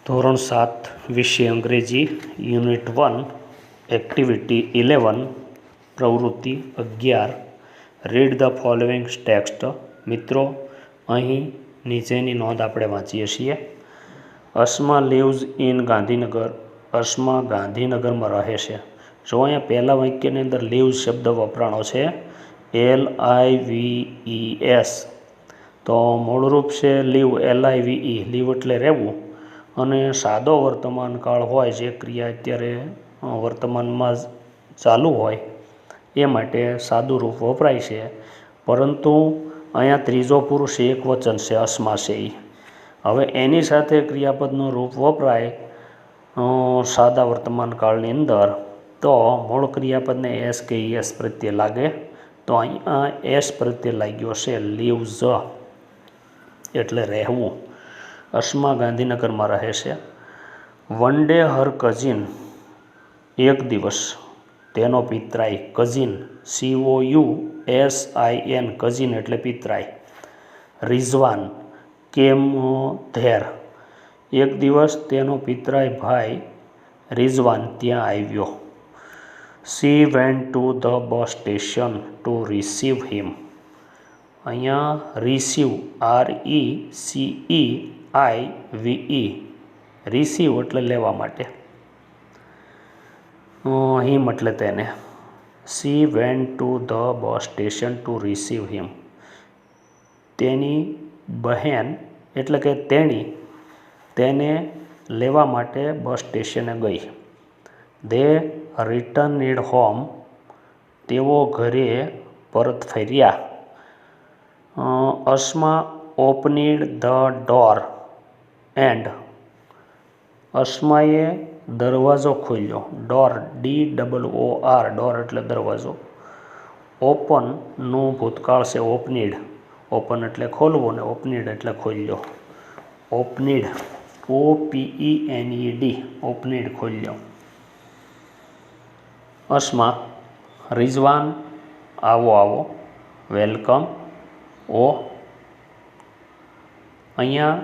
ધોરણ 7 વિષય અંગ્રેજી યુનિટ 1 એક્ટિવિટી 11 પ્રવૃત્તિ 11 રીડ ધ ફોલોઈંગ ટેક્સ્ટ। મિત્રો, અહીં નીચેની નોંધ આપણે વાંચીએ છીએ। Asma lives in Gandhinagar. અસ્મા ગાંધીનગરમાં રહે છે। જો અહીંયા પહેલા વાક્યની અંદર લીવ્સ શબ્દ વપરાણો છે LIVES, તો મૂળરૂપ છે લીવ LIVE, લીવ એટલે રહેવું, અને સાદો વર્તમાન કાળ હોય જે ક્રિયા અત્યારે વર્તમાનમાં ચાલુ હોય એ માટે સાદું રૂપ વપરાય છે, પરંતુ અહીંયા ત્રીજો પુરુષ એક વચન છે અસ્મા છે એ। હવે એની સાથે ક્રિયાપદનું રૂપ વપરાય સાદા વર્તમાન કાળની અંદર, તો મૂળ ક્રિયાપદને એસ કે એસ પ્રત્યે લાગે, તો અહીંયા એસ પ્રત્યે લાગ્યો છે લીવ્સ એટલે રહેવું। અસ્મા ગાંધીનગરમાં રહે છે। વન ડે હર કઝિન, એક દિવસ તેનો પિતરાઈ, કઝિન COUSIN, કઝિન એટલે પિતરાઈ। રિઝવાન કેમ ધેર, એક દિવસ તેનો પિતરાઈ ભાઈ રિઝવાન ત્યાં આવ્યો। She went to the bus station to receive him, અહીંયા રિસીવ RECEIVE, રિસીવ એટલે લેવા માટે, હિમ એટલે તેને। She went to the bus station to receive him, તેની બહેન એટલે કે તેણી તેને લેવા માટે બસ સ્ટેશને ગઈ। દે રિટર્નડ હોમ, તેઓ ઘરે પરત ફર્યા। અસ્મા ઓપનિડ ધ ડોર એન્ડ, અસ્માએ દરવાજો ખોલ્યો। ડોર DOOR, ડોર એટલે દરવાજો। ઓપનનું ભૂતકાળ છે ઓપનિડ, ઓપન એટલે ખોલવું ને ઓપનિડ એટલે ખોલ્યો। ઓપનિડ OPENED, ઓપનિડ ખોલ્યો। અસ્મા રિઝવાન આવો આવો, વેલકમ ઓ, અહીંયા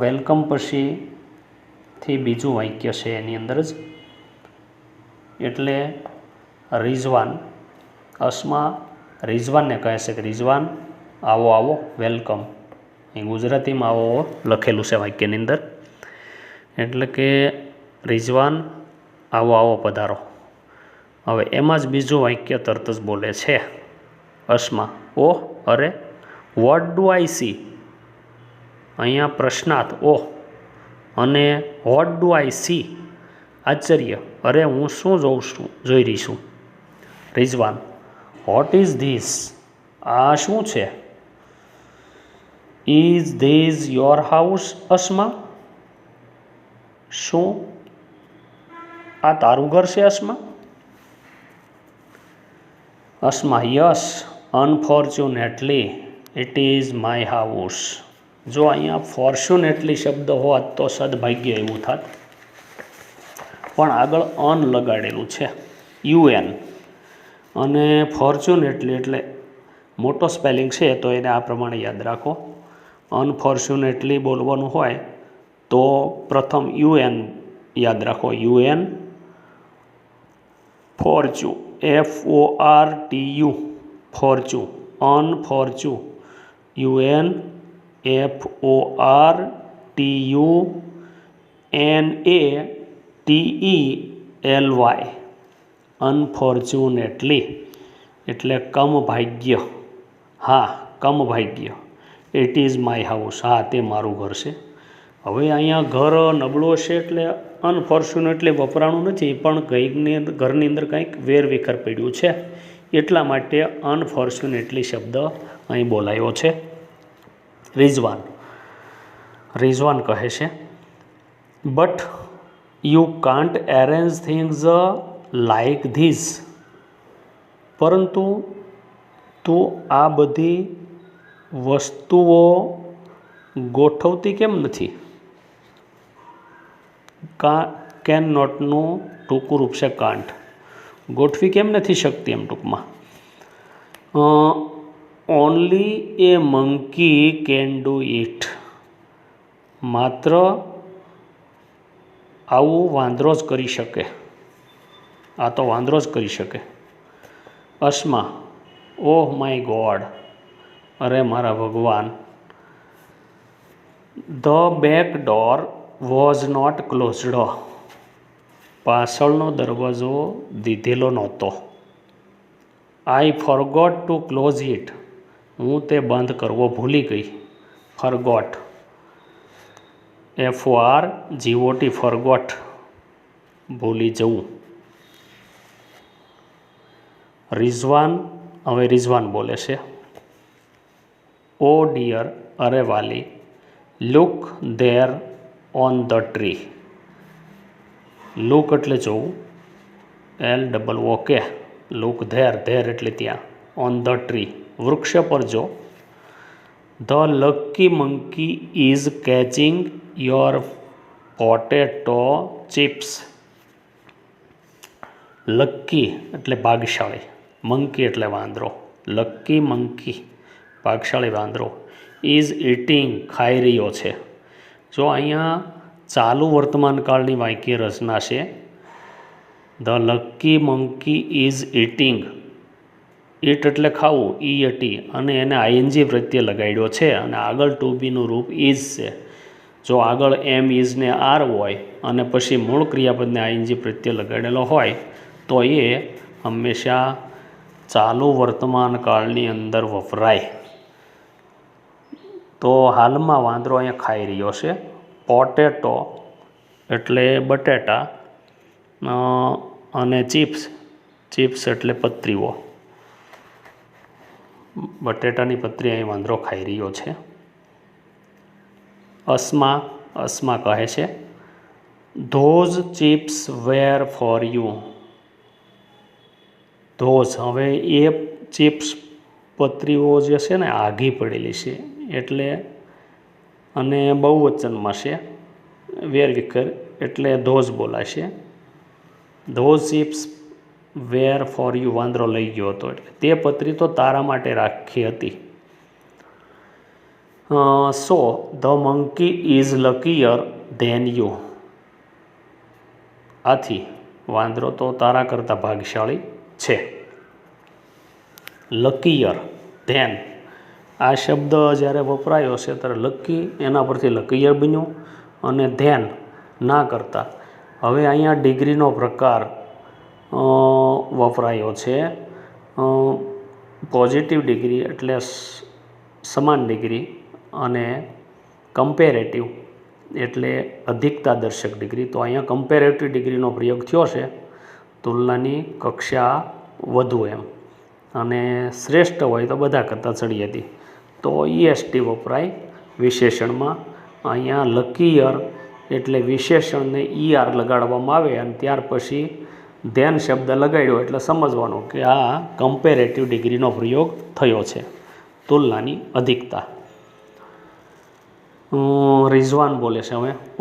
વેલકમ પછીથી બીજું વાક્ય છે એની અંદર જ, એટલે રિઝવાન, અસ્મા રિઝવાનને કહે છે કે રિઝવાન આવો આવો, વેલકમ, અહીં ગુજરાતીમાં આવો લખેલું છે વાક્યની અંદર, એટલે કે રિઝવાન આવો આવો પધારો। હવે એમાં જ બીજું વાક્ય તરત જ બોલે છે અસ્મા, ઓહ અરે, વોટ ડુ આઈ સી, અહીંયા પ્રશ્નાર્થ ઓહ, અને વોટ ડુ આઈ સી આશ્ચર્ય, અરે હું શું જોઈ રહી છું। રિઝવાન વોટ ઇઝ ધીસ, આ શું છે। Is this your house Asma, શું આ તારું ઘર છે Asma. Asma yes unfortunately it is my house, જો અહીંયા ફોર્ચ્યુનેટલી શબ્દ હોત તો સદભાગ્ય એવું થાત, પણ આગળ અન લગાડેલું છે UN, અને ફોર્ચ્યુનેટલી એટલે મોટો સ્પેલિંગ છે, તો એને આ પ્રમાણે યાદ રાખો। અનફોર્ચ્યુનેટલી બોલવાનું હોય તો પ્રથમ UN યાદ રાખો, UN ફોર્ચ્યુ FORTU, ફોર્ચ્યુ, અનફોર્ચ્યુ UNFORTUNATELY, અનફોર્ચ્યુનેટલી એટલે કમ ભાગ્ય, હા કમ ભાગ્ય। ઇટ ઇઝ માય હાઉસ, હા તે મારું ઘર છે। હવે અહીંયા ઘર નબળું હશે એટલે અનફોર્ચ્યુનેટલી વપરાણું નથી, પણ ઘરની અંદર કંઈક વેરવિખર પડ્યું છે એટલા માટે અનફોર્ચ્યુનેટલી શબ્દ અહીં બોલાયો છે। રિઝવાન કહે છે but you can't arrange things like this, પરંતુ તું આ બધી વસ્તુઓ ગોઠવતી કેમ નથી। કેન નોટનું ટૂંકું રૂપ છે કાન્ટ, ગોઠવી કેમ નથી શકતી એમ ટૂંકમાં। Only A monkey can do it, માત્ર આવું વાંદરો જ કરી શકે, આ તો વાંદરો જ કરી શકે. અસ્મા, ઓહ માય ગોડ, અરે મારા ભગવાન. The back door was not closed, પાછળનો દરવાજો દીધેલો નહોતો. I forgot to close it, હું તે બંધ કરવો ભૂલી ગઈ. ફરગોટ, FORGOT, ફરગોટ, ભૂલી જવું. રિઝવાન, હવે રિઝવાન બોલે છે. ઓ ડિયર, અરે વાલી. Look there on the tree, look એટલે જોવું, LOOK, લુક ધેર, ધેર એટલે ત્યાં, ઓન ધ ટ્રી, વૃક્ષ પર જો. The lucky monkey is catching your potato chips. Lucky એટલે ભાગશાળી, મંકી એટલે વાંદરો, લકી મંકી ભાગશાળી વાંદરો, ઇઝ ઇટિંગ ખાઈ રહ્યો છે. જો અહીંયા ચાલુ વર્તમાનકાળની વાક્ય રચના છે. The lucky monkey is eating, it એટલે ખાવું, ઈટી, અને એને ING પ્રત્યે લગાડ્યો છે અને આગળ ટુ બીનું રૂપ ઇઝ છે. જો આગળ એમ ઇઝ ને આર હોય અને પછી મૂળ ક્રિયાપદને ING પ્રત્યે લગાડેલો હોય તો એ હંમેશા ચાલુ વર્તમાન કાળની અંદર વપરાય. તો હાલમાં વાંદરો અહીંયા ખાઈ રહ્યો છે. પોટેટો એટલે બટેટા, અને ચિપ્સ, ચિપ્સ એટલે પતરીઓ, બટેટાની પતરી અહીં વાંદરો ખાઈ રહ્યો છે. અસ્મા, અસ્મા કહે છે. Those chips were for you. Those, હવે એ ચિપ્સ પતરીઓ જે છે ને આઘી પડેલી છે એટલે, અને બહુવચનમાં છે, વેરવિખેર, એટલે ધોઝ બોલાશે. Those chips were for you, વાંદરો લઈ ગયો હતો એટલે તે પતરી તો તારા માટે રાખી હતી. So the monkey is luckier than you, આથી વાંદરો તો તારા કરતાં ભાગશાળી છે. લકીયર, ધેન, આ શબ્દ જ્યારે વપરાયો છે ત્યારે લકી એના પરથી લકીયર બન્યું, અને ધેન ના કરતા. હવે અહીંયા ડિગ્રીનો પ્રકાર વપરાયો છે. પોઝિટિવ ડિગ્રી એટલે સમાન ડિગ્રી, અને કમ્પેરેટિવ એટલે અધિકતા દર્શક ડિગ્રી. તો અહીંયા કમ્પેરેટિવ ડિગ્રીનો પ્રયોગ થયો છે, તુલનાની કક્ષા વધુ એમ, અને શ્રેષ્ઠ હોય તો બધા કરતાં ચડી હતી તો EST વપરાય વિશેષણમાં. અહીંયા લકીયર એટલે વિશેષણને ER લગાડવામાં આવે અને ત્યાર પછી ધેન શબ્દ લગાડ્યો એટલે સમજવાનું કે આ કમ્પેરેટિવ ડિગ્રીનો પ્રયોગ થયો છે, તુલનાની અધિકતા. રિઝવાન બોલે છે હવે. Oh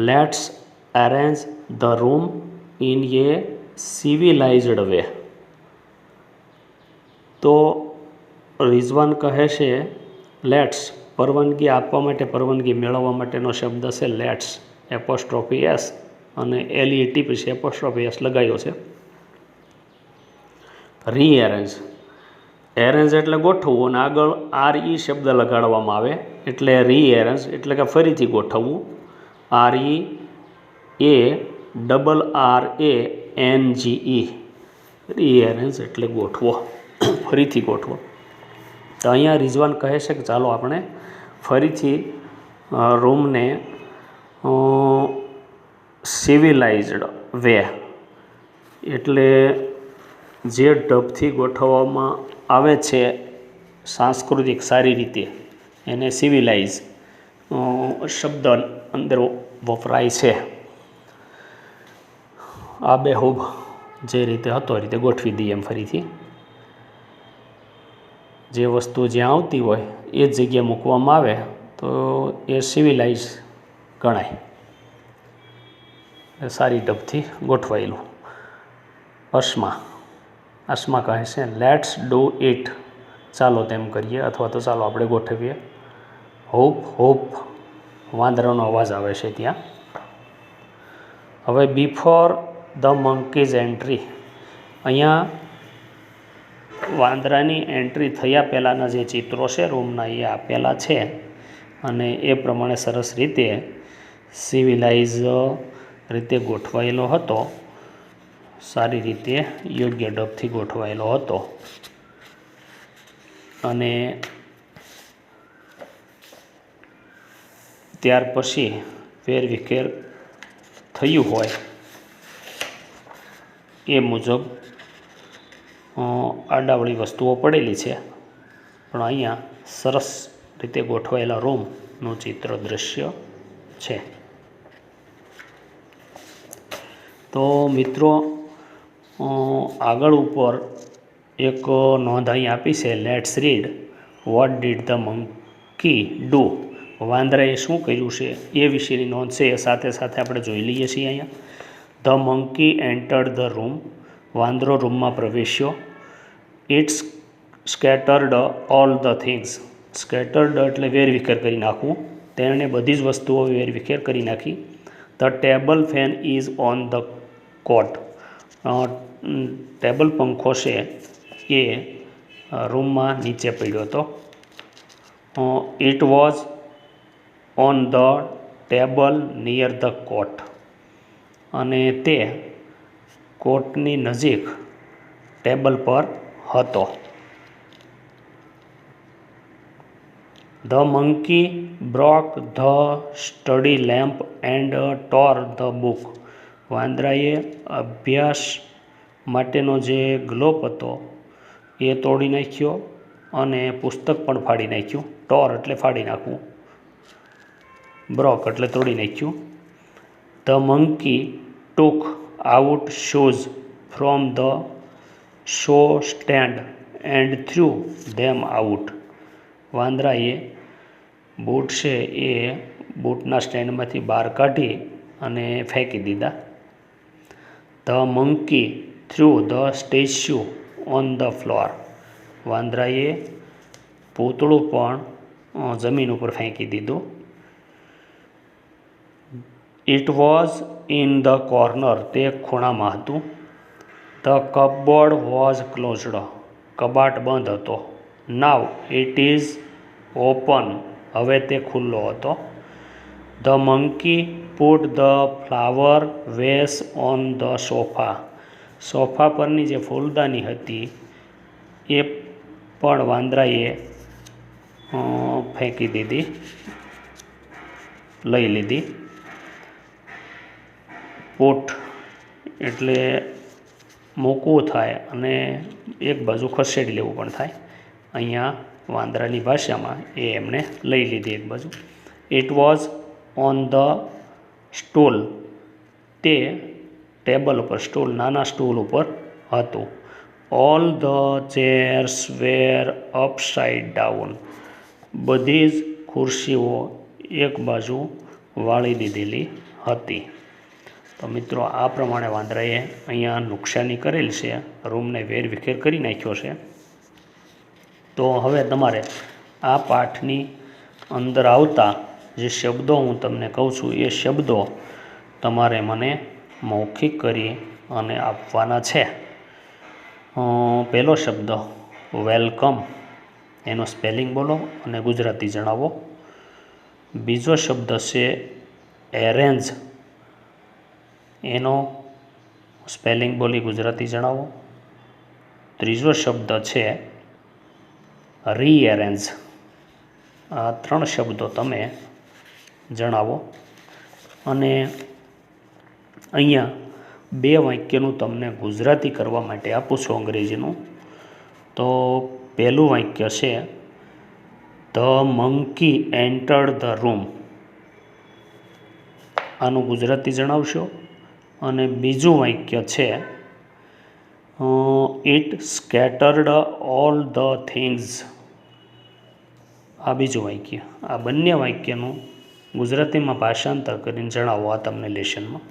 let's arrange the room in a civilised way. તો રિઝવાન કહે છે લેટ્સ, પરવાનગી આપવા માટે, પરવાનગી મેળવવા માટેનો શબ્દ છે લેટ્સ, એપોસ્ટ્રોફી S અને LET પછી એપોસ્ટ્રોફી S લગાવ્યો છે. રીએરેન્જ, એરેન્જ એટલે ગોઠવવું અને આગળ RE શબ્દ લગાડવામાં આવે એટલે રીએરેન્જ એટલે કે ફરીથી ગોઠવવું. REARRANGE, રીએરેન્જ એટલે ગોઠવો, ફરીથી ગોઠવો. તો અહીંયા રિઝવાન કહે છે કે ચાલો આપણે ફરીથી રૂમને સિવિલાઇઝડ વે એટલે જે ઢબથી ગોઠવવામાં આવે છે સાંસ્કૃતિક સારી રીતે, એને સિવિલાઇઝ શબ્દ અંદર વપરાય છે. આબેહૂબ જે રીતે હતો એ રીતે ગોઠવી દઈએ એમ ફરીથી. જે વસ્તુ જ્યાં આવતી હોય એ જ જગ્યાએ મૂકવામાં આવે તો એ સિવિલાઇઝ ગણાય, સારી ઢબથી ગોઠવાયેલું. અસ્મા, અસ્મા કહે છે લેટ્સ ડુ ઇટ, ચાલો તેમ કરીએ અથવા તો ચાલો આપણે ગોઠવીએ. હોપ, હોપ, વાંદરાનો અવાજ આવે છે ત્યાં. હવે બિફોર ધ મંકીઝ એન્ટ્રી, અહીંયા વાંદરાની એન્ટ્રી થયા પહેલાંના જે ચિત્રો છે રૂમના એ આપેલા છે અને એ પ્રમાણે સરસ રીતે સિવિલાઇઝ રીતે ગોઠવાયેલો હતો, સારી રીતે યોગ્ય ઢબથી ગોઠવાયેલો હતો. અને ત્યાર પછી વેરવિખેર થયું હોય એ મુજબ આડાવળી વસ્તુઓ પડેલી છે, પણ અહીંયા સરસ રીતે ગોઠવાયેલા રૂમનું ચિત્ર દ્રશ્ય છે. તો મિત્રો આગળ ઉપર એક નોંધ અહીં આપી છે, let's read what did the monkey do. વાંદરાએ શું કર્યું છે એ વિશેની નોંધ છે, એ સાથે સાથે આપણે જોઈ લઈએ છીએ. અહીંયા the monkey entered the room, વાંદરો રૂમમાં પ્રવેશ્યો. It's scattered all the things, scattered એટલે વેરવિખેર કરી નાખવું, તેણે બધી જ વસ્તુઓ વેરવિખેર કરી નાખી. The table fan is on the cot, table પંખો છે એ રૂમમાં નીચે પડ્યો હતો. It was on the table near the cot, અને તે કોટની નજીક ટેબલ પર હતો. The monkey broke the study lamp and tore the book, વાંદરાએ અભ્યાસ માટેનો જે ગ્લોબ હતો એ તોડી નાખ્યો અને પુસ્તક પણ ફાડી નાખ્યું. ટોર એટલે ફાડી નાખવું, બ્રોક એટલે તોડી નાખ્યું. The monkey took out shoes from the shoe stand and threw them out, વાંદરાએ બૂટ છે એ બૂટના સ્ટેન્ડમાંથી બહાર કાઢી અને ફેંકી દીધા. The monkey threw the statue on the floor, વાંદરાએ પૂતળું પણ જમીન ઉપર ફેંકી દીધું. It was in the corner, તે ખૂણામાં હતું. ધ કપબોર્ડ વોઝ ક્લોઝડ, કબાટ બંધ હતો. નાવ ઇટ ઇઝ ઓપન, હવે તે ખુલ્લો હતો. The monkey put the flower vase on the sofa, sofa પરની જે ફૂલદાની હતી એ પણ વાંદરાએ ફેંકી દીધી, લઈ લીધી. પુટ એટલે મૂકવું થાય અને એક બાજુ ખસેડી લેવું પણ થાય. અહીંયા વાંદરાની ભાષામાં એ એમણે લઈ લીધી એક બાજુ. It was on the stool, તે ટેબલ ઉપર, સ્ટૂલ નાના સ્ટૂલ ઉપર હતું. All the chairs were upside down, બધી જ ખુરશીઓ એક બાજુ વાળી દીધેલી હતી. તો મિત્રો આ પ્રમાણે વાંદરાએ અહીંયા નુકસાની કરેલ છે, રૂમને વેરવિખેર કરી નાખ્યો છે. તો હવે તમારે આ પાઠની અંદર આવતા જે શબ્દો હું તમને કહું છું એ શબ્દો તમારે મને મૌખિક કરી અને આપવાના છે. પહેલો શબ્દ વેલકમ, એનો સ્પેલિંગ બોલો અને ગુજરાતી જણાવો. બીજો શબ્દ છે એરેન્જ, એનો સ્પેલિંગ બોલી ગુજરાતી જણાવો. ત્રીજો શબ્દ છે રીએરેન્જ. આ 3 શબ્દો તમે જણાવો. અને અહીંયા 2 વાક્યનું તમને ગુજરાતી કરવા માટે આપું છું અંગ્રેજીનું. તો પહેલું વાક્ય છે the monkey entered the room, આનું ગુજરાતી જણાવશો. અને બીજું વાક્ય છે it scattered all the things, આ બીજું વાક્ય. આ બંને વાક્યનું ગુજરાતીમાં ભાષાંતર કરીને જણાવો આ તમને લેશનમાં.